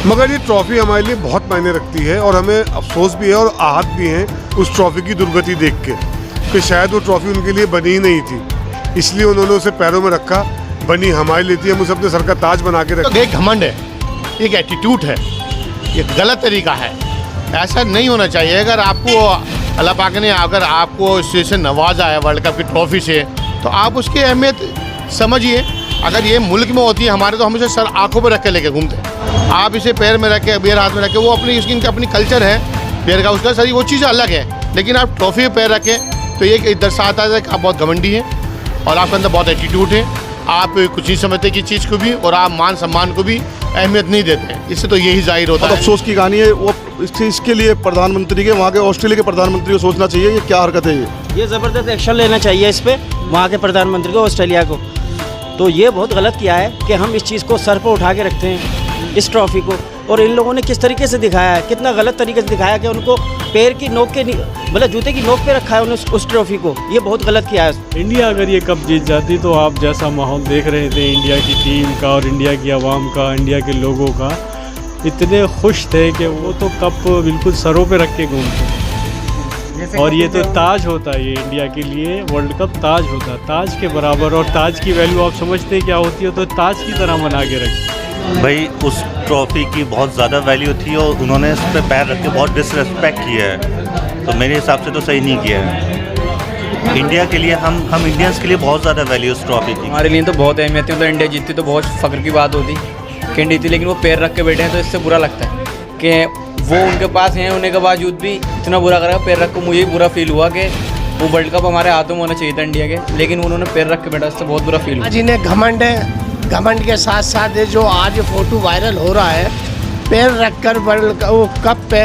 मगर ये ट्रॉफी हमारे लिए बहुत मायने रखती है और हमें अफसोस भी है और आहत भी है उस ट्रॉफी की दुर्गति देख के कि शायद वो ट्रॉफी उनके लिए बनी ही नहीं थी, इसलिए उन्होंने उसे पैरों में रखा। बनी हमारे लिए थी, हम उसे अपने सर का ताज बना के रखा। तो एक घमंड है, एक एटीट्यूड है, ये गलत तरीका है, ऐसा नहीं होना चाहिए। अगर आपको अल्लाह पाक ने अगर आपको इससे नवाजा है वर्ल्ड कप की ट्रॉफी से, तो आप उसकी अहमियत समझिए। अगर ये मुल्क में होती है हमारे, तो हम इसे सर आंखों पर रख के लेके घूमते। आप इसे पैर में रख के, बेर हाथ में रख के, वो अपनी इसकी अपनी कल्चर है पैर का, उसका सही वो चीज़ अलग है। लेकिन आप ट्रॉफी पे पैर रखें तो ये दर्शाता है कि आप बहुत घमंडी हैं और आपके अंदर बहुत एटीट्यूड है। आप कुछ नहीं समझते कि चीज़ को भी, और आप मान सम्मान को भी अहमियत नहीं देते हैं। इससे तो यही जाहिर होता है। अफसोस की कहानी है वो। इसके लिए प्रधानमंत्री के, वहाँ के ऑस्ट्रेलिया के प्रधानमंत्री को सोचना चाहिए ये क्या हरकत है। ये ज़बरदस्त एक्शन लेना चाहिए इस पर, वहाँ के प्रधानमंत्री को, ऑस्ट्रेलिया को। तो ये बहुत गलत किया है कि हम इस चीज़ को सर पर उठा के रखते हैं, इस ट्रॉफी को। और इन लोगों ने किस तरीके से दिखाया है, कितना गलत तरीके से दिखाया कि उनको पैर की नोक के, मतलब जूते की नोक पे रखा है उन्होंने उस ट्रॉफी को। ये बहुत गलत किया है। इंडिया अगर ये कप जीत जाती तो आप जैसा माहौल देख रहे थे इंडिया की टीम का और इंडिया की आवाम का, इंडिया के लोगों का, इतने खुश थे कि वो तो कप बिल्कुल सरों पे रख के घूमते। और ये तो ताज होता है, ये इंडिया के लिए वर्ल्ड कप ताज होता है, ताज के बराबर। और ताज की वैल्यू आप समझते हैं क्या होती है, तो ताज की तरह बना के रखते। भाई उस ट्रॉफी की बहुत ज़्यादा वैल्यू थी और उन्होंने उस पर पैर रख के बहुत डिसरिस्पेक्ट किया है, तो मेरे हिसाब से तो सही नहीं किया है। इंडिया के लिए हम इंडियंस के लिए बहुत ज़्यादा वैल्यू उस ट्रॉफी की। हमारे लिए तो बहुत अहमियत है, तो इंडिया जीतती तो बहुत फ़ख्र की बात होती कि इंडिया जीती, लेकिन वो पैर रख के बैठे हैं तो इससे बुरा लगता है कि वो उनके पास हैं, होने के बावजूद भी इतना बुरा करा। पैर रख के मुझे बुरा फील हुआ कि वो वर्ल्ड कप हमारे हाथों में होना चाहिए था इंडिया के, लेकिन उन्होंने पैर रख के बैठा, इससे बहुत बुरा फील हुआ। जिन्हें घमंड है, घमंड के साथ साथ ये जो आज फोटो वायरल हो रहा है, पैर रखकर वर्ल्ड कप पे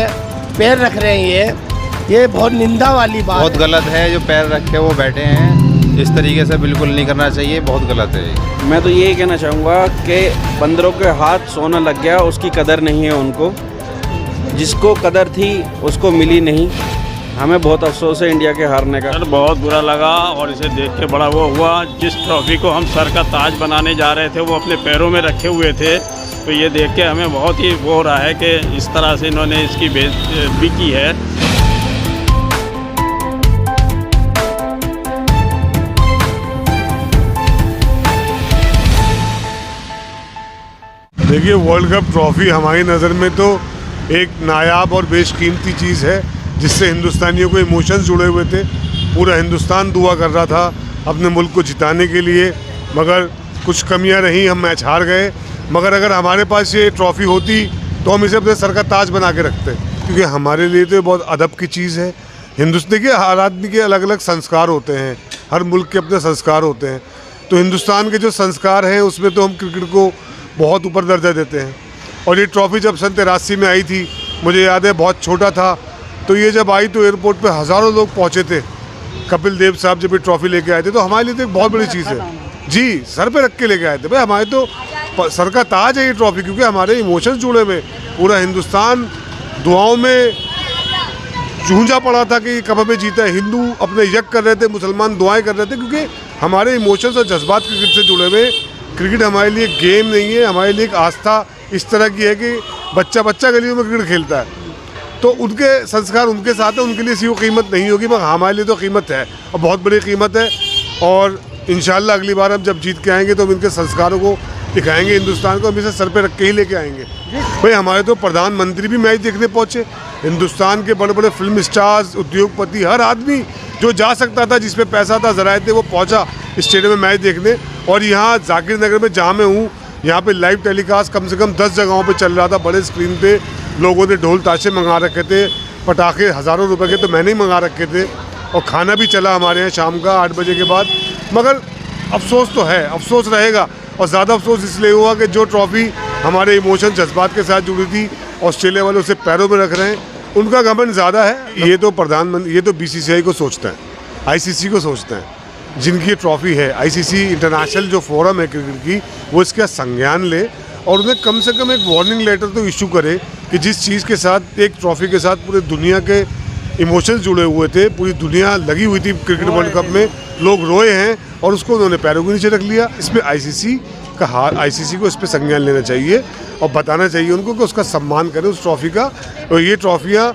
पैर रख रहे हैं, ये बहुत निंदा वाली बात बहुत गलत है। जो पैर रख के वो बैठे हैं, इस तरीके से बिल्कुल नहीं करना चाहिए, बहुत गलत है। मैं तो यही कहना चाहूँगा कि बंदरों के हाथ सोना लग गया, उसकी कदर नहीं है उनको। जिसको कदर थी उसको मिली नहीं। हमें बहुत अफसोस है इंडिया के हारने का। सर बहुत बुरा लगा और इसे देख के बड़ा वो हुआ। जिस ट्रॉफी को हम सर का ताज बनाने जा रहे थे वो अपने पैरों में रखे हुए थे, तो ये देख के हमें बहुत ही वो हो रहा है कि इस तरह से इन्होंने इसकी बेइज्जती की है। देखिए, वर्ल्ड कप ट्रॉफी हमारी नज़र में तो एक नायाब और बेशकीमती चीज़ है जिससे हिंदुस्तानियों को इमोशंस जुड़े हुए थे। पूरा हिंदुस्तान दुआ कर रहा था अपने मुल्क को जिताने के लिए, मगर कुछ कमियां रहीं, हम मैच हार गए। मगर अगर हमारे पास ये ट्रॉफ़ी होती तो हम इसे अपने सर का ताज बना के रखते, क्योंकि हमारे लिए तो बहुत अदब की चीज़ है। हिंदुस्तान के हर आदमी के अलग अलग संस्कार होते हैं, हर मुल्क के अपने संस्कार होते हैं। तो हिंदुस्तान के जो संस्कार हैं उसमें तो हम क्रिकेट को बहुत ऊपर दर्जा देते हैं। और ये ट्रॉफ़ी जब सन 83 में आई थी, मुझे याद है बहुत छोटा था, तो ये जब आई तो एयरपोर्ट पे हज़ारों लोग पहुँचे थे। कपिल देव साहब जब ये ट्रॉफ़ी लेके आए थे, तो हमारे लिए तो एक बहुत बड़ी चीज़ है जी। सर पे रख के लेके आए थे भाई, हमारे तो सर का ताज है ये ट्रॉफ़ी, क्योंकि हमारे इमोशंस जुड़े हुए। पूरा हिंदुस्तान दुआओं में जूझा पड़ा था कि कब हमें जीता है। हिंदू अपने यज्ञ कर रहे थे, मुसलमान दुआएं कर रहे थे, क्योंकि हमारे इमोशंस और जज्बात क्रिकेट से जुड़े हुए। क्रिकेट हमारे लिए गेम नहीं है, हमारे लिए एक आस्था इस तरह की है कि बच्चा बच्चा गलियों में क्रिकेट खेलता है, तो उनके संस्कार उनके साथ है, उनके लिए वो कीमत नहीं होगी, मगर हमारे लिए तो कीमत है और बहुत बड़ी कीमत है। और इंशाल्लाह अगली बार हम जब जीत के आएंगे तो हम इनके संस्कारों को दिखाएंगे हिंदुस्तान को, हम इसे सर पे रख के ही लेके आएंगे। भाई हमारे तो प्रधानमंत्री भी मैच देखने पहुँचे, हिंदुस्तान के बड़े बड़े फिल्म स्टार्स, उद्योगपति, हर आदमी जो जा सकता था, जिस पे पैसा था, ज़राए थे, वो पहुँचा स्टेडियम में मैच देखने। और यहाँ जाकिर नगर में जहाँ मैं हूँ, यहाँ पे लाइव टेलीकास्ट कम से कम 10 जगहों पे चल रहा था। बड़े स्क्रीन पे लोगों ने ढोल ताशे मंगा रखे थे, पटाखे हज़ारों रुपए के तो मैंने ही मंगा रखे थे, और खाना भी चला हमारे यहाँ शाम का 8 बजे के बाद। मगर अफसोस तो है, अफसोस रहेगा, और ज़्यादा अफसोस इसलिए हुआ कि जो ट्रॉफ़ी हमारे इमोशन जज्बात के साथ जुड़ी थी, ऑस्ट्रेलिया वाले उसे पैरों में रख रहे हैं, उनका घमंड ज़्यादा है। ये तो प्रधानमंत्री, ये तो BCCI को सोचता है, ICC को सोचता है, जिनकी ट्रॉफ़ी है। ICC इंटरनेशनल जो फोरम है क्रिकेट की, वो इसका संज्ञान ले और उन्हें कम से कम एक वार्निंग लेटर तो इशू करे कि जिस चीज़ के साथ, एक ट्रॉफ़ी के साथ पूरे दुनिया के इमोशंस जुड़े हुए थे, पूरी दुनिया लगी हुई थी क्रिकेट वर्ल्ड कप में, लोग रोए हैं और उसको उन्होंने पैरों के नीचे रख लिया। इस पर ICC का हार आईसीसी को इस पर संज्ञान लेना चाहिए और बताना चाहिए उनको कि उसका सम्मान करें उस ट्रॉफी का। और ये ट्रॉफियाँ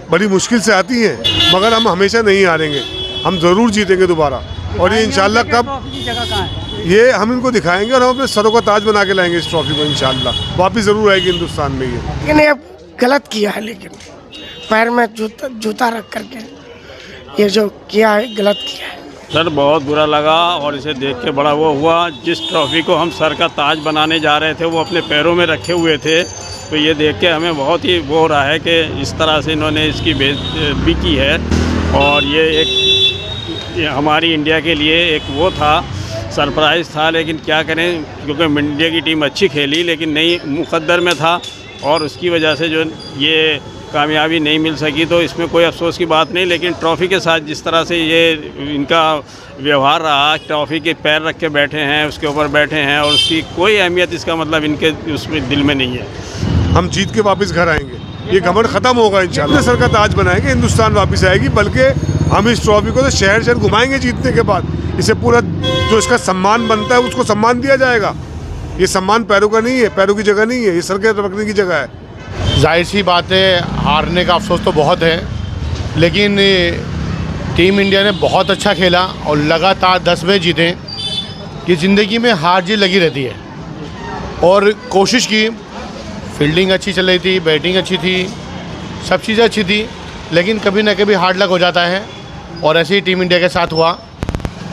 बड़ी मुश्किल से आती हैं, मगर हम हमेशा नहीं हारेंगे, हम ज़रूर जीतेंगे दोबारा। और ये इंशाल्लाह कब ये हम इनको दिखाएंगे और हम अपने सरों का ताज बना के लाएंगे इस ट्रॉफी को, इंशाल्लाह वापस ज़रूर आएगी हिंदुस्तान में। ये लेकिन ये गलत किया है, लेकिन पैर में जूता रख करके ये जो किया है गलत किया है। सर बहुत बुरा लगा और इसे देख के बड़ा वो हुआ। जिस ट्रॉफी को हम सर का ताज बनाने जा रहे थे वो अपने पैरों में रखे हुए थे, तो ये देख के हमें बहुत ही वो हो रहा है कि इस तरह से इन्होंने इसकी बेइज्जती की है। और ये हमारी इंडिया के लिए एक वो था, सरप्राइज़ था, लेकिन क्या करें, क्योंकि इंडिया की टीम अच्छी खेली लेकिन नहीं मुकद्दर में था और उसकी वजह से जो ये कामयाबी नहीं मिल सकी, तो इसमें कोई अफसोस की बात नहीं। लेकिन ट्रॉफ़ी के साथ जिस तरह से ये इनका व्यवहार रहा, ट्रॉफ़ी के पैर रख के बैठे हैं, उसके ऊपर बैठे हैं और उसकी कोई अहमियत इसका मतलब इनके उसमें दिल में नहीं है। हम जीत के वापस घर आएंगे, ये घमंड ख़त्म होगा इंशाल्लाह। सर का ताज बनाएंगे, हिंदुस्तान वापस आएगी, बल्कि हम इस ट्रॉफी को तो शहर शहर घुमाएंगे जीतने के बाद। इसे पूरा जो इसका सम्मान बनता है उसको सम्मान दिया जाएगा। ये सम्मान पैरों का नहीं है, पैरों की जगह नहीं है, ये सर के रखने की जगह है। जाहिर सी बात है, हारने का अफसोस तो बहुत है, लेकिन टीम इंडिया ने बहुत अच्छा खेला और लगातार 10 मैच जीते। कि ज़िंदगी में हार जीत लगी रहती है और कोशिश की, फील्डिंग अच्छी चल रही थी, बैटिंग अच्छी थी, सब चीज़ें अच्छी थी, लेकिन कभी ना कभी हार्ड लक हो जाता है और ऐसे ही टीम इंडिया के साथ हुआ।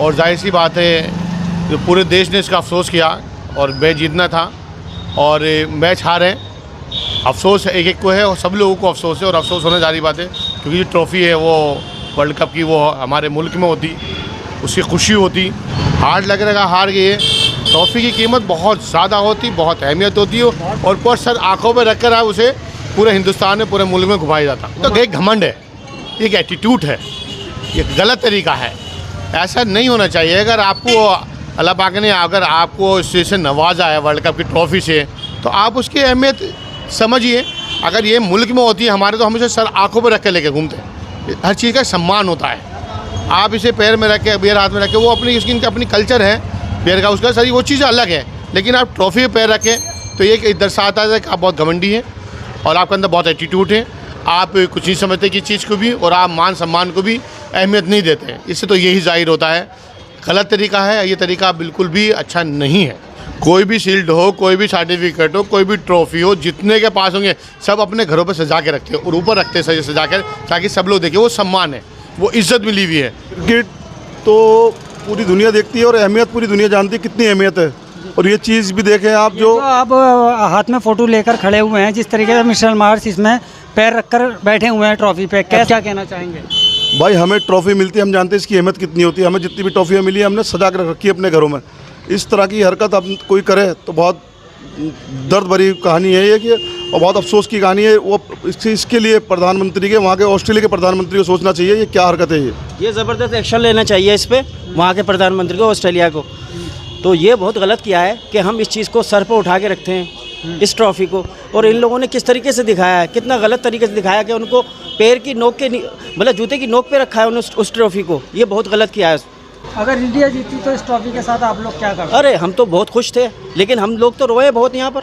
और जाहिर सी बात है जो पूरे देश ने इसका अफसोस किया और मैच जीतना था और मैच हारे। अफसोस एक एक को है और सब लोगों को अफसोस है और अफसोस होने जारी बात है, क्योंकि जो ट्रॉफ़ी है वो वर्ल्ड कप की वो हमारे मुल्क में होती, उसकी खुशी होती। हार्ड लग रहा हार गई है, ट्रॉफ़ी की कीमत बहुत ज़्यादा होती, बहुत अहमियत होती है और पर सर आँखों पर रख कर उसे पूरे हिंदुस्तान में, पूरे मुल्क में घुमाया जाता। तो एक घमंड है, एक एटीट्यूड है, ये गलत तरीका है, ऐसा नहीं होना चाहिए। अगर आपको अल्लाह पाक ने अगर आपको इससे नवाजा है वर्ल्ड कप की ट्रॉफ़ी से, तो आप उसकी अहमियत समझिए। अगर ये मुल्क में होती है हमारे, तो हमेशा सर आंखों पर रख के लेके घूमते हैं। हर चीज़ का सम्मान होता है। आप इसे पैर में रख के, बेर हाथ में रख के, वो अपनी उसकी अपनी कल्चर है बेर का, उसका सर वो चीज़ अलग है, लेकिन आप ट्रॉफ़ी पे पैर रखें तो ये दर्शाता है कि आप बहुत घमंडी हैं और आपके अंदर बहुत एटीट्यूड है। आप कुछ नहीं समझते कि चीज़ को भी, और आप मान सम्मान को भी अहमियत नहीं देते हैं। इससे तो यही जाहिर होता है गलत तरीका है। ये तरीका बिल्कुल भी अच्छा नहीं है। कोई भी शील्ड हो, कोई भी सर्टिफिकेट हो, कोई भी ट्रॉफी हो, जितने के पास होंगे सब अपने घरों पर सजा के रखते हैं और ऊपर रखते हैं सजा कर, ताकि सब लोग देखें वो सम्मान है, वो इज्जत मिली हुई है। क्रिकेट तो पूरी दुनिया देखती है और अहमियत पूरी दुनिया जानती है कितनी अहमियत है। और ये चीज़ भी देखें आप, जो आप हाथ में फ़ोटो लेकर खड़े हुए हैं, जिस तरीके से मिशेल मार्श इसमें पैर रखकर बैठे हुए हैं ट्रॉफी पे, क्या कहना चाहेंगे? भाई हमें ट्रॉफ़ी मिलती है, हम जानते हैं इसकी अहमियत कितनी होती है। हमें जितनी भी ट्रॉफियाँ मिली है हमने सजा कर रखी है अपने घरों में। इस तरह की हरकत अब कोई करे तो बहुत दर्द भरी कहानी है ये, कि और बहुत अफसोस की कहानी है। वो इसके लिए प्रधानमंत्री के, वहाँ के ऑस्ट्रेलिया के प्रधानमंत्री को सोचना चाहिए ये क्या हरकत है। ये ज़बरदस्त एक्शन लेना चाहिए इस पर वहाँ के प्रधानमंत्री को, ऑस्ट्रेलिया को। तो ये बहुत गलत किया है कि हम इस चीज़ को सर पर उठा के रखते हैं, इस ट्रॉफ़ी को। और इन लोगों ने किस तरीके से दिखाया है, कितना गलत तरीके से दिखाया कि उनको पैर की नोक के, मतलब जूते की नोक पे रखा है उन्होंने उस ट्रॉफ़ी को। ये बहुत गलत किया है। अगर इंडिया जीती तो इस ट्रॉफी के साथ आप लोग क्या करते? अरे हम तो बहुत खुश थे, लेकिन हम लोग तो रोए बहुत यहाँ पर।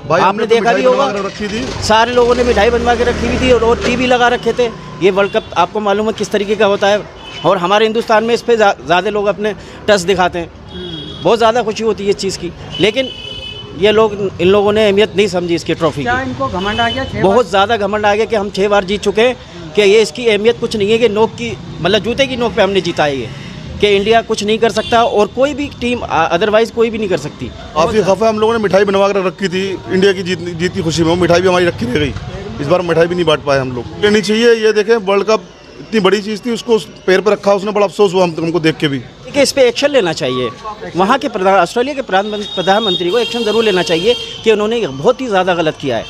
भाई आपने देखा भी होगा, रखी थी, सारे लोगों ने मिठाई बनवा के रखी हुई थी और टीवी लगा रखे थे। ये वर्ल्ड कप आपको मालूम है किस तरीके का होता है, और हमारे हिंदुस्तान में इस पर ज़्यादा लोग अपने टच दिखाते हैं। बहुत ज़्यादा खुशी होती है इस चीज़ की, लेकिन ये लोग, इन लोगों ने अहमियत नहीं समझी इसकी ट्रॉफी क्या की। इनको घमंड आ गया? बहुत ज़्यादा घमंड आ गया कि हम 6 बार जीत चुके हैं, कि ये इसकी अहमियत कुछ नहीं है कि नोक की, मतलब जूते की नोक पे हमने जीता है ये, कि इंडिया कुछ नहीं कर सकता और कोई भी टीम अदरवाइज़ कोई भी नहीं कर सकती। काफ़ी खफा, हम लोगों ने मिठाई बनवा कर रखी थी इंडिया की जीत की खुशी में, वो मिठाई भी हमारी रखी रह गई। इस बार मिठाई भी नहीं बांट पाए हम लोग। लेनी चाहिए, ये देखें वर्ल्ड कप इतनी बड़ी चीज़ थी, उसको पैर पर रखा, उसने बड़ा अफसोस हुआ हमको देख के भी। कि इस पे एक्शन लेना चाहिए, वहाँ के ऑस्ट्रेलिया के प्रधानमंत्री को एक्शन ज़रूर लेना चाहिए कि उन्होंने बहुत ही ज़्यादा गलत किया है,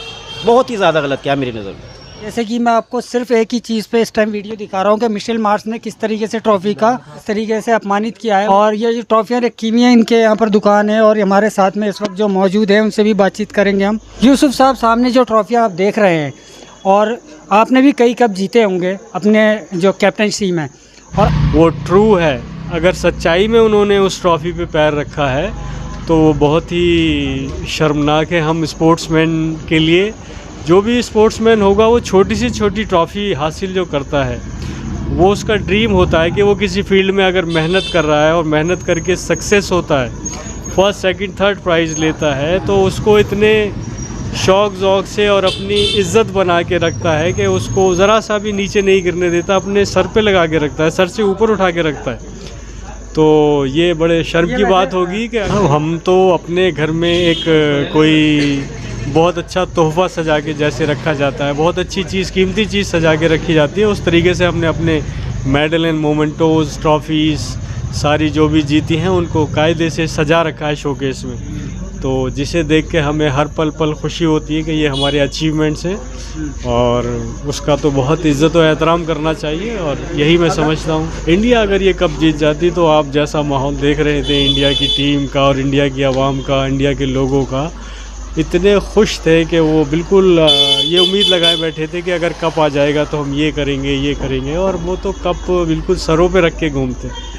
बहुत ही ज़्यादा गलत किया मेरी नज़र में। जैसे कि मैं आपको सिर्फ एक ही चीज़ पे इस टाइम वीडियो दिखा रहा हूँ कि मिशेल मार्श ने किस तरीके से ट्रॉफी का इस तरीके से अपमानित किया है। और ये जो ट्रॉफियाँ रखी हुई हैं, इनके यहाँ पर दुकान है और हमारे साथ में इस वक्त जो मौजूद है उनसे भी बातचीत करेंगे हम। यूसुफ साहब, सामने जो ट्रॉफियाँ आप देख रहे हैं, और आपने भी कई कप जीते होंगे अपने जो कैप्टनसी में, और वो ट्रू है। अगर सच्चाई में उन्होंने उस ट्रॉफ़ी पे पैर रखा है तो वो बहुत ही शर्मनाक है हम स्पोर्ट्समैन के लिए। जो भी स्पोर्ट्समैन होगा वो छोटी से छोटी ट्रॉफ़ी हासिल जो करता है वो उसका ड्रीम होता है कि वो किसी फील्ड में अगर मेहनत कर रहा है और मेहनत करके सक्सेस होता है, फर्स्ट सेकंड थर्ड प्राइज़ लेता है, तो उसको इतने शौक़ ज़ौक़ से और अपनी इज़्ज़त बना के रखता है कि उसको ज़रा सा भी नीचे नहीं गिरने देता, अपने सर पे लगा के रखता है, सर से ऊपर उठा के रखता है। तो ये बड़े शर्म की बात होगी कि हम तो अपने घर में एक कोई बहुत अच्छा तोहफ़ा सजा के जैसे रखा जाता है, बहुत अच्छी चीज़, कीमती चीज़ सजा के रखी जाती है, उस तरीके से हमने अपने मेडल एंड मोमेंटोज़, ट्रॉफ़ीज़ सारी जो भी जीती हैं उनको कायदे से सजा रखा है शोकेस में। तो जिसे देख के हमें हर पल पल खुशी होती है कि ये हमारे अचीवमेंट्स हैं और उसका तो बहुत इज़्ज़त और एहतराम करना चाहिए। और यही मैं समझता हूँ, इंडिया अगर ये कप जीत जाती तो आप जैसा माहौल देख रहे थे इंडिया की टीम का और इंडिया की आवाम का, इंडिया के लोगों का, इतने खुश थे कि वो बिल्कुल ये उम्मीद लगाए बैठे थे कि अगर कप आ जाएगा तो हम ये करेंगे, और वो तो कप बिल्कुल सरों पे रख के घूमते।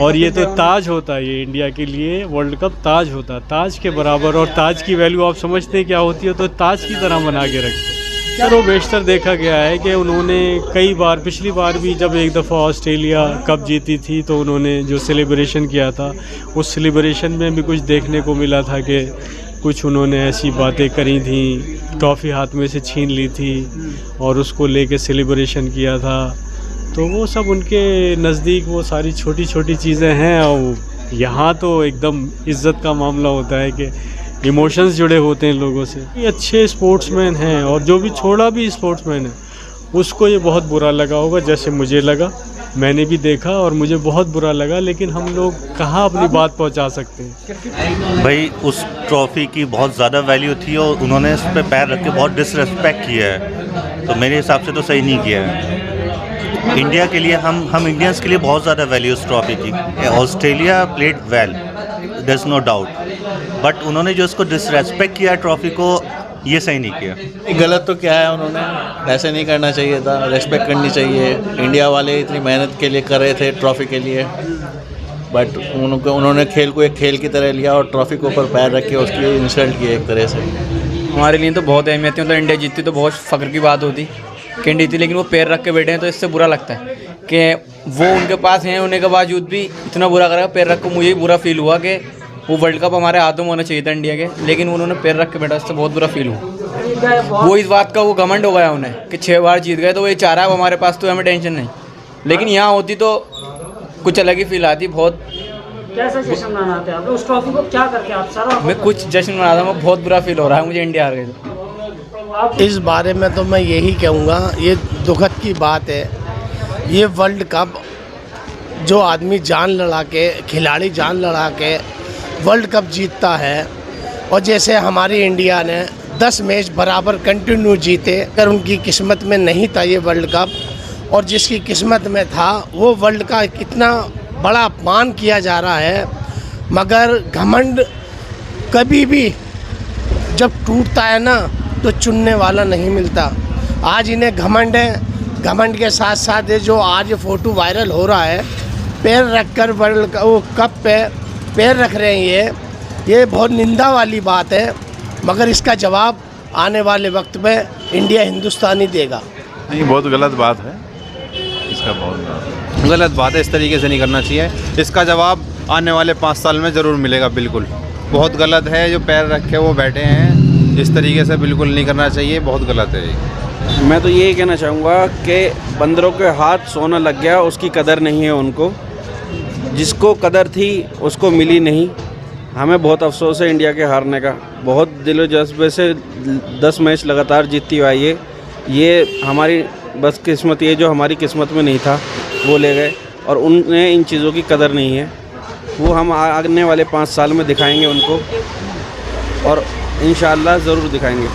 और ये तो ताज होता है, ये इंडिया के लिए वर्ल्ड कप ताज होता है, ताज के बराबर। और ताज की वैल्यू आप समझते हैं क्या होती है, तो ताज की तरह बना के रखते। तो बेशतर देखा गया है कि उन्होंने कई बार, पिछली बार भी जब एक दफ़ा ऑस्ट्रेलिया कप जीती थी तो उन्होंने जो सेलिब्रेशन किया था, उस सेलिब्रेशन में भी कुछ देखने को मिला था कि कुछ उन्होंने ऐसी बातें करी थी, ट्रॉफ़ी हाथ में से छीन ली थी और उसको लेके सेलिब्रेशन किया था। तो वो सब उनके नज़दीक वो सारी छोटी छोटी चीज़ें हैं। और यहाँ तो एकदम इज़्ज़त का मामला होता है कि इमोशंस जुड़े होते हैं लोगों से। ये अच्छे स्पोर्ट्समैन हैं और जो भी छोड़ा भी स्पोर्ट्समैन है उसको ये बहुत बुरा लगा होगा, जैसे मुझे लगा। मैंने भी देखा और मुझे बहुत बुरा लगा, लेकिन हम लोग कहाँ अपनी बात पहुँचा सकते हैं। भाई उस ट्रॉफ़ी की बहुत ज़्यादा वैल्यू थी और उन्होंने उस पर पैर रख के बहुत डिसरिस्पेक्ट किया है, तो मेरे हिसाब से तो सही नहीं किया है। इंडिया के लिए हम इंडियंस के लिए बहुत ज़्यादा वैल्यू उस ट्रॉफ़ी की। Australia played well, there is no doubt, but उन्होंने जो उसको डिसरेस्पेक्ट किया ट्रॉफ़ी को, ये सही नहीं किया। गलत तो क्या है, उन्होंने ऐसे नहीं करना चाहिए था, रेस्पेक्ट करनी चाहिए। इंडिया वाले इतनी मेहनत के लिए कर रहे थे ट्रॉफ़ी के लिए, बट उन्होंने खेल को एक खेल की तरह लिया और ट्रॉफ़ी के ऊपर पैर रख के उसकी इंसल्ट किया एक तरह से। हमारे लिए तो बहुत अहमियत है, मतलब इंडिया जीतती तो बहुत फ़ख्र की बात होती कि इंडिया जीती, लेकिन वो पैर रख के बैठे हैं तो इससे बुरा लगता है कि वो उनके पास हैं होने के बावजूद भी इतना बुरा करेगा पैर रख को। मुझे ही बुरा फील हुआ कि वो वर्ल्ड कप हमारे हाथों में होना चाहिए था इंडिया के, लेकिन उन्होंने पैर रख के बैठा, इससे बहुत बुरा फील हुआ। वो इस बात का वो घमंड हो गया उन्हें कि 6 बार जीत गए, तो वो ये चाह रहा है हमारे पास तो हमें टेंशन नहीं, लेकिन यहाँ होती तो कुछ अलग ही फील आती। बहुत कैसा जश्न मनाते हैं आप उस ट्रॉफी को, क्या करके आप सारा? मैं कुछ जश्न मनाता हूँ, बहुत बुरा फील हो रहा है मुझे, इंडिया हार गई तो। इस बारे में तो मैं यही कहूँगा, ये दुखद की बात है। ये वर्ल्ड कप जो आदमी जान लड़ा के, खिलाड़ी जान लड़ा के वर्ल्ड कप जीतता है, और जैसे हमारी इंडिया ने 10 मैच बराबर कंटिन्यू जीते, अगर उनकी किस्मत में नहीं था ये वर्ल्ड कप, और जिसकी किस्मत में था वो वर्ल्ड का कितना बड़ा अपमान किया जा रहा है। मगर घमंड कभी भी जब टूटता है ना तो चुनने वाला नहीं मिलता। आज इन्हें घमंड है, घमंड के साथ साथ ये जो आज फ़ोटो वायरल हो रहा है, पैर रखकर वर्ल्ड वो कप पे पैर रख रहे हैं, ये बहुत निंदा वाली बात है। मगर इसका जवाब आने वाले वक्त में इंडिया हिंदुस्तान ही देगा। नहीं, बहुत गलत बात है, इसका बहुत गलत बात है, इस तरीके से नहीं करना चाहिए। इसका जवाब आने वाले 5 साल में ज़रूर मिलेगा। बिल्कुल बहुत गलत है, जो पैर रख के वो बैठे हैं, इस तरीके से बिल्कुल नहीं करना चाहिए, बहुत गलत है। मैं तो यही कहना चाहूँगा कि बंदरों के हाथ सोना लग गया, उसकी कदर नहीं है उनको, जिसको कदर थी उसको मिली नहीं। हमें बहुत अफसोस है इंडिया के हारने का, बहुत दिलो जज्बे से 10 मैच लगातार जीतती हुई है। ये हमारी बस किस्मत, ये जो हमारी किस्मत में नहीं था वो ले गए, और उन्हें इन चीज़ों की कदर नहीं है। वो हम आने वाले 5 साल में दिखाएंगे उनको, और इंशाअल्लाह ज़रूर दिखाएंगे।